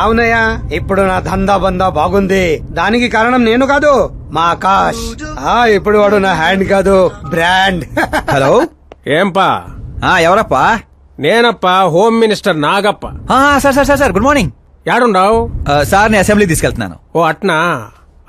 అవునయ్యా, ఇప్పుడు నా దందా బందా బాగుంది. దానికి కారణం నేను కాదు, మా ఆకాష్. ఇప్పుడు వాడు నా హ్యాండ్ కాదు, బ్రాండ్. హలో, ఏంపా? ఎవరప్పా? నేనప్పా, home minister Nagappa. Sir sir sir good morning. యాడుండావు? సార్ ని అసెంబ్లీ తీసుకెళ్తున్నాను. ఓ అట్నా,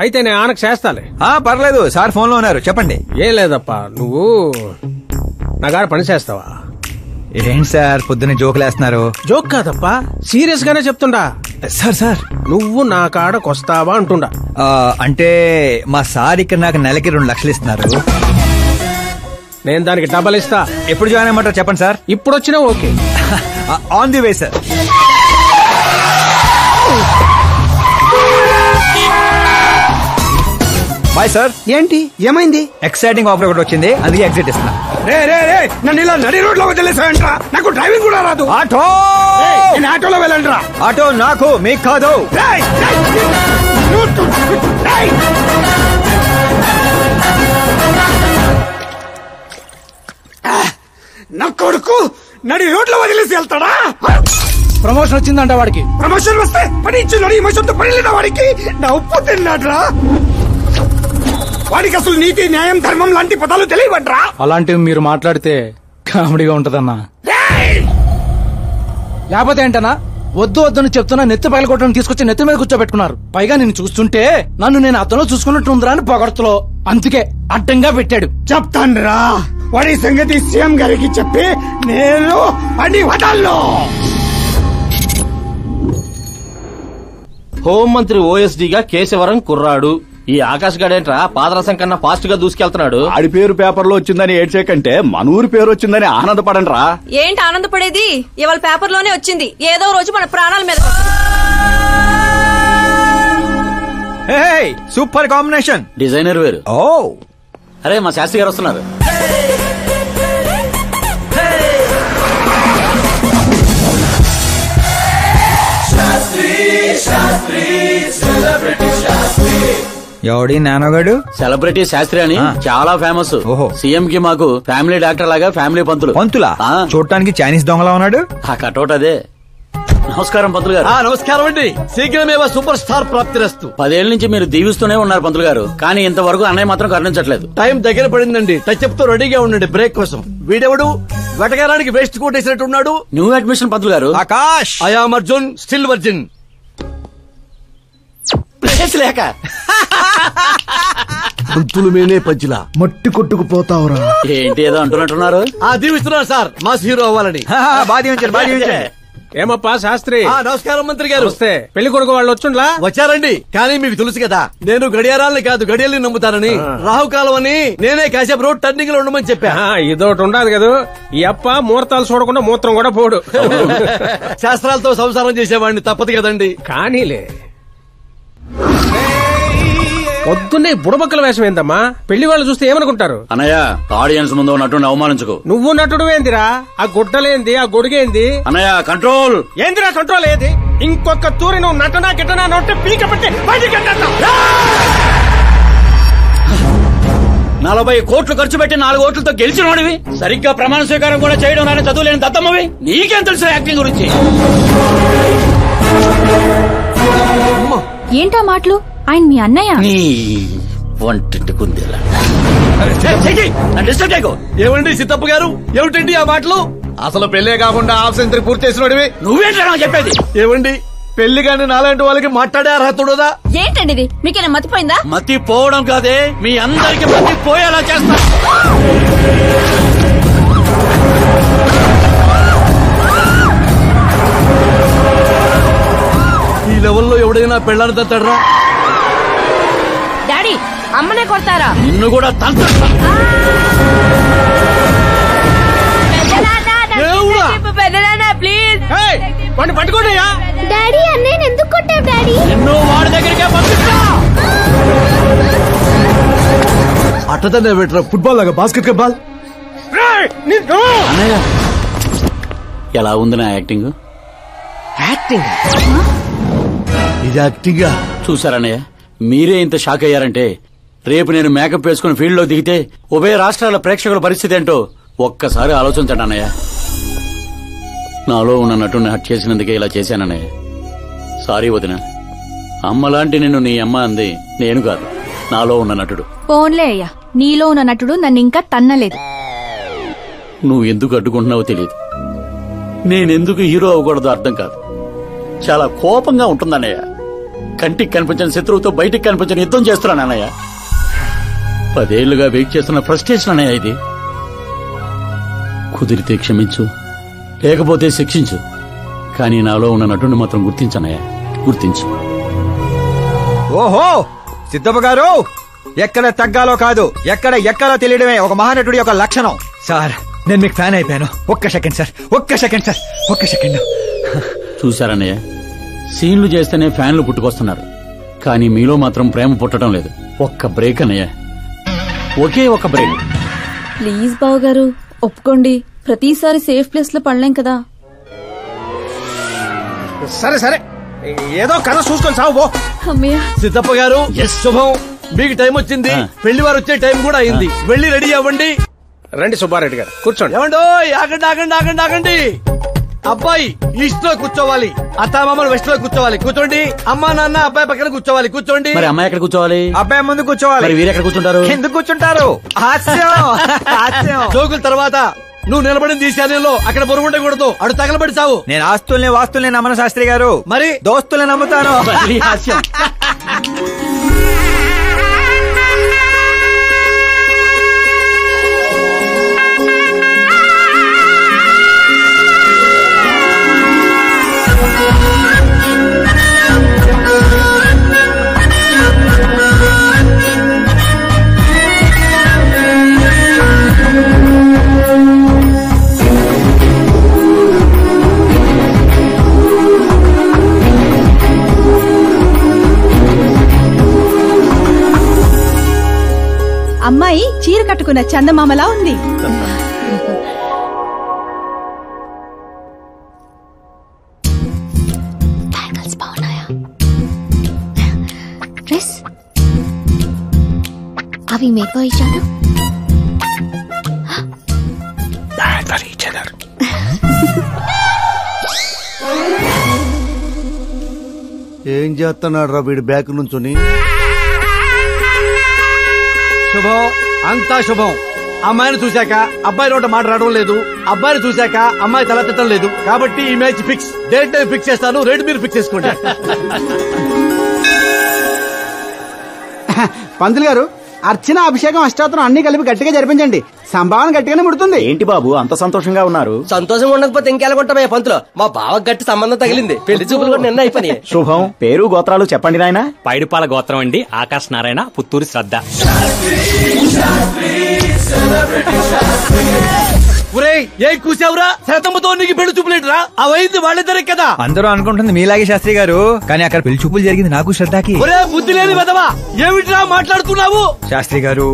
అయితే నేను ఆనకు చేస్తాలే. పర్లేదు సార్, ఫోన్ లో ఉన్నారు, చెప్పండి. ఏం లేదప్పా, నువ్వు నా గారు పని చేస్తావా? ఏంటి సార్ పొద్దున్న జోకులేస్తున్నారు? జోక్ కాదప్పా, సీరియస్ గానే చెప్తుండా. సార్ సార్ నువ్వు నా కాడకొస్తావా అంటుండా. అంటే మా సార్ ఇక్కడ నాకు నెలకి 2 లక్షలు ఇస్తున్నారు. నేను దానికి డబల్ ఇస్తా. ఎప్పుడు జాయిన్ అయ్యమంటారు చెప్పండి సార్. ఇప్పుడు వచ్చినా okay. On the way sir. Bye sir. ఏంటి, ఏమైంది? ఎక్సైటింగ్ ఆఫర్ ఒకటి వచ్చింది, అందుకే ఎగ్జిట్ ఇస్తున్నా. నన్ను ఇలా నడి రోడ్ లో వదిలేసాయంట్రా, నాకు డ్రైవింగ్ కూడా రాదు. ఆటో, నేను ఆటోలో వెళ్ళండిరా. ఆటో నాకు, మీకు కాదు. నా కొడుకు నడి రోడ్లో వదిలేసి వెళ్తాడా? ప్రమోషన్ వచ్చిందంట వాడికి. ప్రమోషన్ వస్తే పని ఇచ్చిన ఈ మోసంతో పని లేదా వాడికి? నా ఉప్పు తిన్నాడ్రా. వాడికి అసలు నీతి, న్యాయం, ధర్మం లాంటి పదాలు తెలియవడ్రా. అలాంటివి మీరు మాట్లాడితే కామెడీగా ఉంటదన్నా. లేకపోతే ఏంటన్నా, వద్దు వద్దని చెప్తున్నా నెత్తి పగలగొట్టడం తీసుకొచ్చి నెత్తి మీద కూర్చోబెట్టుకున్నారు. పైగా నేను చూస్తుంటే నన్ను నేను అతను చూసుకున్నట్టుందిరా అని పొగడతలో, అందుకే అడ్డంగా పెట్టాడు. చెప్తాన్రా, వాడి సంగతి సీఎం గారికి చెప్పి నేను పని వదల్లో. హోంమంత్రి ఓఎస్డీగా కేశవరం కుర్రాడు. ఈ ఆకాశ్ గడేంట్రా పాదరసం కన్నా ఫాస్ట్ గా దూసుకెళ్తున్నాడు. ఆడి పేరు పేపర్ లో వచ్చిందని ఏడ్చేకంటే మన ఊరి పేరు వచ్చిందని ఆనందపడండిరా. ఏంటి ఆనందపడేది? ఇవాళ పేపర్ లోనే వచ్చింది. ఏదో రోజు మన ప్రాణాల మీద. Super combination. డిజైనర్ వేరు. ఓ అరే, మా శాస్త్రి గారు వస్తున్నారు. ఎవడి నానోగాడు? సెలబ్రిటీ శాస్త్రి అని చాలా ఫేమస్. సీఎం కి మాకు ఫ్యామిలీ డాక్టర్ లాగా ఫ్యామిలీ పంతులు. పంతులా? చూడటానికి చైనీస్ దొంగలా ఉన్నాడు. ఆ కటౌట్ అదే. నమస్కారం పంతులు గారు. నమస్కారం అండి. శీఘ్రమేవో సూపర్ స్టార్ ప్రాప్తిరస్తు. 10 ఏళ్ల నుంచి మీరు దీవిస్తూనే ఉన్నారు పంతులు గారు, కానీ ఇంతవరకు అన్నయ్య మాత్రం కరుణించట్లేదు. టైం దగ్గర పడిందండి. టచ్ తో రెడీగా ఉండండి బ్రేక్ కోసం. వీడెవడు వెటకారానికి వేస్ట్ కోట్ వేసినట్టున్నాడు. న్యూ అడ్మిషన్ పంతులు గారు. Akash. I'm Arjun, still virgin. లేక పంతులు మేనే పంచులా మట్టి కొట్టుకుపోతావురా. ఏంటి ఏదో అంటున్నట్టున్నారు? దీవిస్తున్నారు సార్, మాస్ హీరో అవ్వాలని. ఏమప్పా శాస్త్రి? నమస్కారం మంత్రి గారు. వస్తే పెళ్లి కొడుకు వాళ్ళు వచ్చిండ్లా? వచ్చారండి. కానీ మీకు తెలుసు కదా, నేను గడియారాలని కాదు గడియల్ని నమ్ముతానని. రాహుకాలం అని నేనే కాసేపు రోడ్ టర్నింగ్ లో ఉండమని చెప్పా. ఇదొకటి ఉండదు కదా, ఈ అప్ప ముహూర్తాలు చూడకుండా మూత్రం కూడా పోడు. శాస్త్రాలతో సంసారం చేసేవాడిని, తప్పదు కదండి. కానీలే. పొద్దున్నే బుడబక్కల వేషం ఏందమ్మా? పెళ్లి వాళ్ళు చూస్తే ఏమనుకుంటారు? అన్నయ్య, ఆడియన్స్ ముందు నటుని అవమానించుకో. నువ్వు నటుడు ఏందిరా? ఆ గుడ్డలేంది, ఆ గొడుగేంది? అన్నయ్య కంట్రోల్. ఏందిరా కంట్రోల్? ఏది? ఇంకొక తూరి నువ్వు నటనా గిట్టనా నొట్టి పీక పెట్టి బయటికి 40 కోట్లు ఖర్చు పెట్టి 4 ఓట్లతో గెలిచినోడివి, సరిగ్గా ప్రమాణ స్వీకారం కూడా చేయడం నాని చదువు లేని దత్తమ్మవి. నీకేం తెలుసు యాక్టింగ్ గురించి? ఏంటా మాటలు? ఆయన మీ అన్నయ్య. నీ వంటింటి కుందేలా. ఏమండి సిద్ధప్ప గారు, ఏమిటండి ఆ మాటలు? అసలు పెళ్లే కాకుండా హాఫ్ సెంచరీ పూర్తి చేసినోడివి నువ్వేంటా చెప్పేది? ఏమండి, పెళ్లి కానీ నాలాంటి వాళ్ళకి మాట్లాడే అర్హత ఉండదా? ఏంటండి ఇది? మీకేనా మతిపోయిందా? మతి పోవడం కాదే, మీ అందరికి మతి పోయేలా చేస్తా. ఈ లెవెల్లో ఎవడైనా పెళ్ళాన్ని తట్టడరా? డాడీ, అమ్మనే కొడతారా? నిన్ను కూడా తంత్ర. ప్లీజ్ వాడిని పట్టుకోండియా. డాడీ, అన్నయ్య ఎందుకు కొట్టావు డాడీ? నిన్ను వాడి దగ్గరికే పంపిస్తా. అట్టదనే పెట్టరా, ఫుట్బాల్ లాగా బాస్కెట్ బాల్. అన్నయ్య, ఎలా ఉంది నా యాక్టింగ్? ఇది యాక్టింగ్. చూసారన్నయ్య, మీరే ఇంత షాక్ అయ్యారంటే రేపు నేను మేకప్ వేసుకుని ఫీల్డ్ లో దిగితే ఉభయ రాష్ట్రాల ప్రేక్షకుల పరిస్థితి ఏంటో ఒక్కసారి ఆలోచించండి అన్నయ్య. నాలో ఉన్న నటుని హట్ చేసినందుకే ఇలా చేశానన్నయ్య. సారీ వదిన, అమ్మలాంటి నిన్ను నీ అమ్మ అంది నేను కాదు, నాలో ఉన్న నటుడు. పోన్లే అయ్యా, నీలో ఉన్న నటుడు నన్ను ఇంకా తన్నలేదు. నువ్వు ఎందుకు అడ్డుకుంటున్నావో తెలియదు. నేనెందుకు హీరో అవ్వకూడదో అర్థం కాదు. చాలా కోపంగా ఉంటుందన్నయ్య. కంటికి కనిపించిన శత్రువుతో బయటికి కనిపించిన యుద్ధం చేస్తున్నాను అన్నయ్య. 10 ఏళ్లుగా వెయిట్ చేస్తున్న ఫ్రస్ట్రేషన్ అన్నయ్య ఇది. కుదిరితే క్షమించు, లేకపోతే శిక్షించు, కానీ నాలో ఉన్న నటుడిని మాత్రం గుర్తించనయ్యా, గుర్తించు. ఓహో సిద్ధప్ప గారు, ఎక్కడ తగ్గాలో కాదు, ఎక్కడ ఎక్కడో తెలియడమే ఒక మహానటుడి యొక్క లక్షణం. సార్ నేను మీకు ఫ్యాన్ అయిపోయాను. ఒక్క సెకండ్ సార్, ఒక్క సెకండ్ సార్, ఒక్క సెకండ్. చూశారన్నయ్య, సీన్లు చేస్తేనే ఫ్యాన్లు పుట్టుకొస్తున్నారు, కానీ మీలో మాత్రం ప్రేమ పుట్టడం లేదు. ఒక్క బ్రేక్ అన్నయ్య, ఒకే ఒక బ్రేక్. ప్లీజ్ బావ గారు ఒప్పుకోండి, ప్రతిసారి సేఫ్ ప్లేస్ లో పడలేం కదా. సరే సరే, ఏదో కథ చూసుకొని సాగు. అమ్మయ్య, సిద్ధప్ప గారు శుభం, మీకు టైం వచ్చింది. పెళ్లి వారు వచ్చే టైం కూడా అయింది. వెళ్ళి రెడీ అవ్వండి. రండి సుబ్బారెడ్డి గారు, కూర్చోండి. ఏమండో, ఆగండి ఆగండి ఆగండి ఆగండి. అబ్బాయి ఈస్ట్ లో కూర్చోవాలి, అత్తామామలు వెస్ట్ లో కూర్చోవాలి. కూర్చోండి. అమ్మా నాన్న అబ్బాయి పక్కన కూర్చోవాలి. కూర్చోండి. మరి అమ్మాయి ఎక్కడ కూర్చోవాలి? అబ్బాయి ముందు కూర్చోవాలి. మరి వీరు ఎక్కడ కూర్చుంటారు? ఎందుకు కూర్చుంటారు? హాస్యం హాస్యం. జోకుల తర్వాత నువ్వు నిలబడింది ఈ శారీలో, అక్కడ బరువు ఉండకూడదు. అడు తగలబడి చావు. నేను ఆస్తుల్ని వాస్తుల్ని నమ్మను శాస్త్రి గారు, మరి దోస్తుల్ని నమ్ముతాను. మళ్ళీ హాస్యం. అమ్మాయి చీర కట్టుకున్న చందమామలా ఉంది. అవి మేకో ఇచ్చాను. ఏం చేస్తున్నాడు రా వీడి బ్యాక్ నుంచుని? శుభం, అంతా శుభం. అమ్మాయిని చూశాక అబ్బాయి నోట మాట రావడం లేదు, అబ్బాయిని చూశాక అమ్మాయి తల తిట్టడం లేదు. కాబట్టి ఈ match fix. Date time fix చేస్తాను, రేట్ మీరు ఫిక్స్ చేసుకోండి. పంతులు గారు, అర్చన అభిషేకం అష్టాత్రం అన్ని కలిపి గట్టిగా జరిపించండి. సంభావన గట్టిగానే ముడుతుంది. ఏంటి బాబు అంత సంతోషంగా ఉన్నారు? సంతోషంగా ఉండకపోతే ఇంకెలాగొంటామయ్యా పంతులు. మా బావ గట్టి సంబంధం తగిలింది, పెళ్లి చూపులు కూడా నిన్న అయిపోయినాయి. శుభం, పేరు గోత్రాలు చెప్పండి నాయనా. పైడిపాల గోత్రం అండి, ఆకాశ్ నారాయణ, పుత్తూరు శ్రద్ధ. ఒరేయ్, ఏం కూసావురా? శతమ్మతో నీకు పెళ్లి చూపులేట్రా? అవైంది వాళ్ళిద్దరే కదా. అందరూ అనుకుంటుంది మీలాగే శాస్త్రి గారు, కానీ అక్కడ పెళ్లి చూపులు జరిగింది నాకు శ్రద్ధకి. ఒరే బుద్ధి లేని వెదవా, ఏమిట్రా మాట్లాడుతున్నావు? శాస్త్రి గారు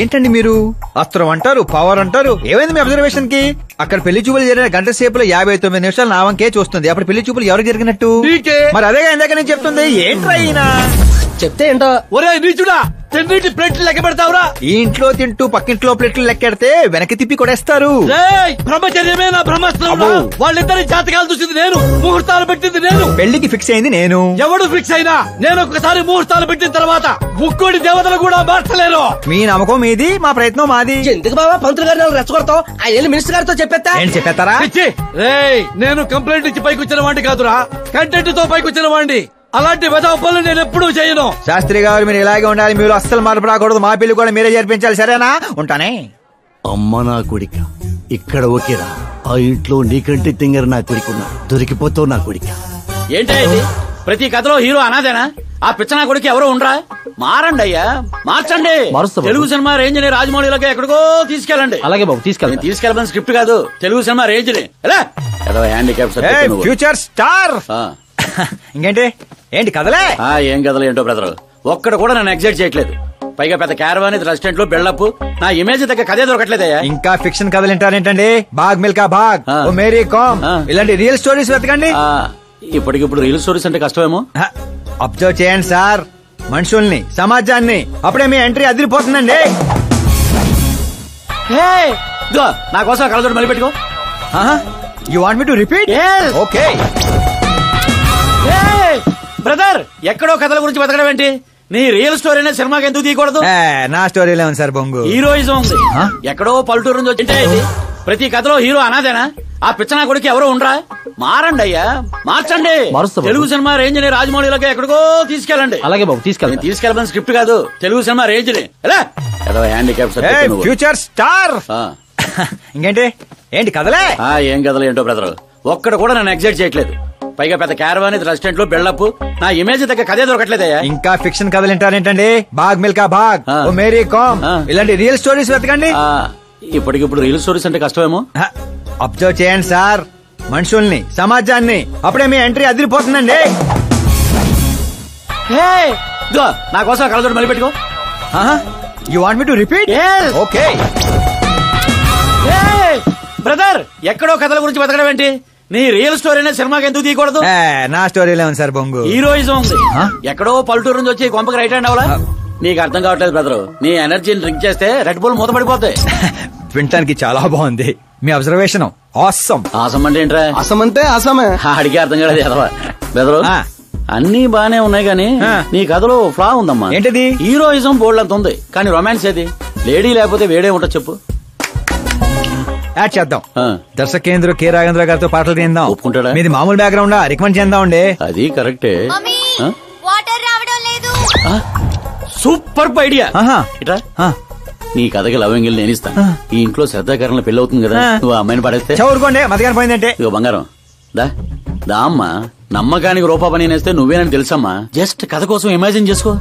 ఏంటండి మీరు? అస్త్రం అంటారు, పవర్ అంటారు. ఏమైంది మీ అబ్జర్వేషన్ కి? అక్కడ పెళ్లి చూపులు జరిగిన గంట సేపులో 59 నిమిషాలు నా వంకే చూస్తుంది. అప్పుడు పెళ్లి చూపులు ఎవరు జరిగినట్టు? మరి అదేగా ఇందాక నేను చెప్తుంది. ఏంట్రా ఈయన చెప్తే ఏంటో. ఒరే నీచుడా, తిన్నిటి ప్లేట్లు లెక్క పెడతావురా? ఈ ఇంట్లో తింటూ పక్కింట్లో ప్లేట్లు లెక్కెడితే వెనక్కి తిప్పి కొడేస్తారు. బ్రహ్మచర్యమే నా బ్రహ్మాస్త్రం. వాళ్ళిద్దరి జాతకాలు చూసింది నేను, ముహూర్తాలు పెట్టింది నేను, పెళ్లికి ఫిక్స్ అయింది నేను. ఎవడు ఫిక్స్ అయినా నేను ఒక్కసారి ముహూర్తాలు పెట్టిన తర్వాత ముక్కోడి దేవతలు కూడా మార్చలేరు. మీ నమ్మకం మీది, మా ప్రయత్నం మాది. ఎందుకు బాబా పంతులు గారు రెచ్చగొడతావు? ఆ వెళ్ళి మినిస్టర్ గారితో చెప్పేస్తా. ఏంటి చెప్పేస్తారా? నేను కంప్లైంట్ ఇచ్చి పైకి వచ్చిన వాడిని కాదురా, కంటెంట్ తో పైకి వచ్చిన వాడిని. అలాంటి వెధవ పనులు నేను ఎప్పుడూ చేయను. శాస్త్రి గారు మీరు ఇలాగే ఉండాలి, మీరు అస్సలు మార్పు రాకూడదు. మా పెళ్లి కూడా మీరే జరిపించాలి, సరేనా? ఉంటానే. అమ్మ నా కొడిక, ఇక్కడ ఓకేరా. ఆ ఇంట్లో నీకంటే తింగర నా కొడుకున్నా, దొరికిపోతావు నా కొడిక. ఏంటి ప్రతి కథలో హీరో అనాదేనా? ఆ పిచ్చనా కొడుకు ఎవరో ఉండరా? మారండి అయ్యా, మార్చండి. తెలుగు సినిమా రేంజ్ ని రాజమౌళిలోకి ఎక్కడికో తీసుకెళ్ళండి. అలాగే బాబు, తీసుకెళ్ళమని స్క్రిప్ట్ కాదు, తెలుగు సినిమా రేంజ్ ని. Handicap future star. ఇంకేంటి ఏంటి కదలే? ఏం కథలు ఏంటో బ్రదర్, ఒక్కడ కూడా నన్ను ఎగ్జైట్ చేయట్లేదు. పైగా పెద్ద క్యారవాన్ రెస్టారెంట్ లో బిల్డప్, నా ఇమేజ్ దగ్గర కథే దొరకట్లేదయ్యా. ఇంకా ఫిక్షన్ కథలు వింటారేంటండి? బాగ్ మిల్కా బాగ్, ఓ మేరీ కామ్, ఇలాంటి రియల్ స్టోరీస్ వెతకండి. ఇప్పటికిప్పుడు రియల్ స్టోరీస్ అంటే కష్టమేమో. అబ్జర్వ్ చేయండి సార్ మనుషుల్ని, సమాజాన్ని, అప్పుడే మీ ఎంట్రీ అదిరిపోతుందండి. నా కోసం కళ్ళజోడు మళ్ళీ పెట్టుకో. You want me to repeat? Okay. Brother ఎక్కడో కథల గురించి బతకడం ఏంటి? నీ రియల్ స్టోరీనే సినిమాకి ఎందుకు తీయకూడదు? నా స్టోరీలో ఉంది సార్ బొంగు. హీరోయిజం ఉంది. ఎక్కడో పల్లెటూరు నుంచి వచ్చింటే ప్రతి కథలో హీరో అనాదేనా? ఆ పిచ్చనా కొడుకు ఎవరో ఉండరా? మారండి అయ్యా, మార్చండి. తెలుగు సినిమా రేంజ్ ని రాజమౌళిలోకి ఎక్కడికో తీసుకెళ్ళండి. అలాగే బాబు, తీసుకెళ్ళమని స్క్రిప్ట్ కాదు, తెలుగు సినిమా రేంజ్ ని. Handicap future star. ఇంకేంటి ఏంటి కథలే? ఏం కథలు ఏంటో బ్రదర్, ఒక్కడ కూడా నన్ను ఎగ్జైట్ చేయట్లేదు. పైగా పెద్ద క్యారవాన్ రెస్టారెంట్ లో బిల్డప్, నా ఇమేజ్ దగ్గర కథే దొరకట్లేదయ్యా. ఇంకా ఫిక్షన్ కథలు వింటారేంటండి? బాగ్ మిల్కా బాగ్, ఓ మేరీ కామ్, ఇలాంటి రియల్ స్టోరీస్ వెతకండి. ఇప్పటికిప్పుడు రియల్ స్టోరీస్ అంటే కష్టమేమో. అబ్జర్వ్ చేయండి సార్ మనుషుల్ని, సమాజాన్ని, అప్పుడే మీ ఎంట్రీ అదిరిపోతుందండి. నా కోసం కళ్ళజోడు మళ్ళీ పెట్టుకో. You want me to repeat? Okay. Brother ఎక్కడో కథల గురించి బతకడం ఏంటి? నీ రియల్ స్టోరీనే సినిమాకి ఎందుకు తీయకూడదు? నా స్టోరీలో ఉంది సార్ బొంగు. హీరోయిజం ఉంది. ఎక్కడో పల్లెటూరు నుంచి వచ్చి కొంపకి రైట్ హ్యాండ్ అవలా? నీకు అర్థం కావట్లేదు బ్రదర్. నీ ఎనర్జీని డ్రింక్ చేస్తే రెడ్ బుల్ మూతపడిపోతాయి. వినటానికి చాలా బాగుంది మీ అబ్జర్వేషన్. ఆసమ్. ఆసం అంటే ఏంట్రా? అసం అంటే అసమే. అడిగి అర్థం కాలేదు ఎదవా. బ్రదర్ అన్ని బానే ఉన్నాయి గానీ నీ కథలో ఫ్లా ఉందమ్మా. ఏంటిది? హీరోయిజం బోల్డ్ అంత ఉంది కానీ రొమాన్స్ ఏది? లేడీ లేకపోతే వేడే ఉంటుంది చెప్పు. యాడ్ చేద్దాం. దర్శకేంద్ర కె రాఘవేంద్ర గారితో పాటలు తీద్దాం. ఒప్పుకుంటాడా? మీది మామూలు బ్యాక్గ్రౌండ్ రికమెండ్ చేద్దాం అండి. అది కరెక్టే. వాటర్ రావడం లేదు. Super idea. ఇట్రా, నీ కథకి లవ్ ఎంగిల్ నేను ఇస్తాను. ఈ ఇంట్లో శ్రద్ధాకరణ పెళ్లి అవుతుంది కదా, నువ్వు అమ్మాయిని పడేస్తే చదువుకోండి. మతగాని పోయిందంటే ఇక బంగారం దా అమ్మా. నమ్మకానికి రూపా పని నేస్తే నువ్వేనని తెలుసమ్మా. జస్ట్ కథ కోసం ఇమాజిన్ చేసుకో.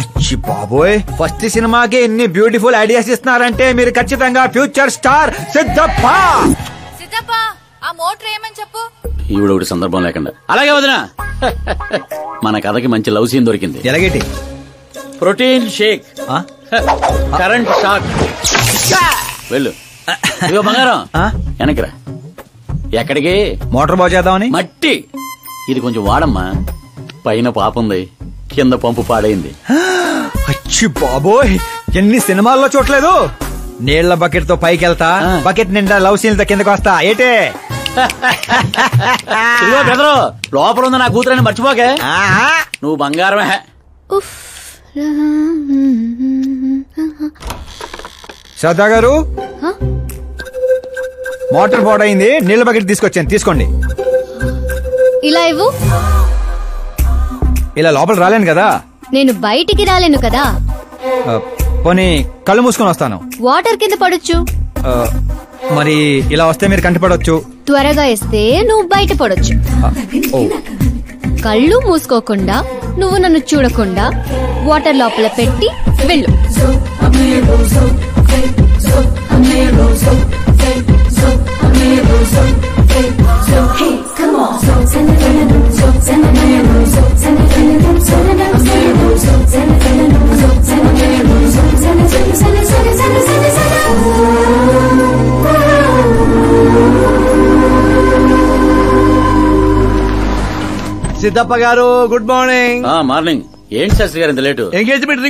అచ్చి బాబోయ్, ఫస్ట్ సినిమాకి ఎన్ని బ్యూటిఫుల్ ఐడియాస్ ఇస్తున్నారంటే మీరు ఖచ్చితంగా ఫ్యూచర్ స్టార్ సిద్ధప్ప. ఆ మోటర్ ఏమని చెప్పు. ఈవిడ ఒకటి సందర్భం లేకుండా. అలాగే వదినా, మన కథకి మంచి లవ్ సీన్ దొరికింది. ఎలాగేటి? Protein shake, current shock. వెళ్ళు. ఇదిగో బంగారం వెనక్కిరా. ఎక్కడికి? మోటార్ బాగు చేద్దామని. మట్టి ఇది కొంచెం వాడమ్మా. పైన పాపుంది, కింద పంపు పాడైంది. అచ్చి బాబోయ్, ఎన్ని సినిమాల్లో చూడలేదు. నీళ్ల బకెట్ తో పైకి వెళ్తా, బకెట్ నిండా లవ్ సీన్ తో కిందకి వస్తా. ఏటే ఇదిగో బెదరు, లోపల ఉంది నా కూతురని మర్చిపోకే. నువ్వు బంగారమే. శ్రద్ధా గారు, మోటార్ పాడైంది, నీళ్ల బకెట్ తీసుకొచ్చాను, తీసుకోండి. ఇలా ఇవ్వు. ఇలా లోపల రాలేను కదా. నేను బయటికి రాలేను కదా. పోనీ కళ్ళు మూసుకొని వస్తాను. వాటర్ కింద పడొచ్చు. మరి ఇలా వస్తే మీరు కంటిపడవచ్చు. త్వరగా ఇస్తే నువ్వు బయట పడొచ్చు. కళ్ళు మూసుకోకుండా, నువ్వు నన్ను చూడకుండా వాటర్ లోపల పెట్టి వెళ్ళు. సిద్ధప్ప గారు గుడ్ మార్నింగ్. మార్నింగ్. ఏంటి శాస్త్రి గారు ఇంత లేటు? ఎంగేజ్మెంట్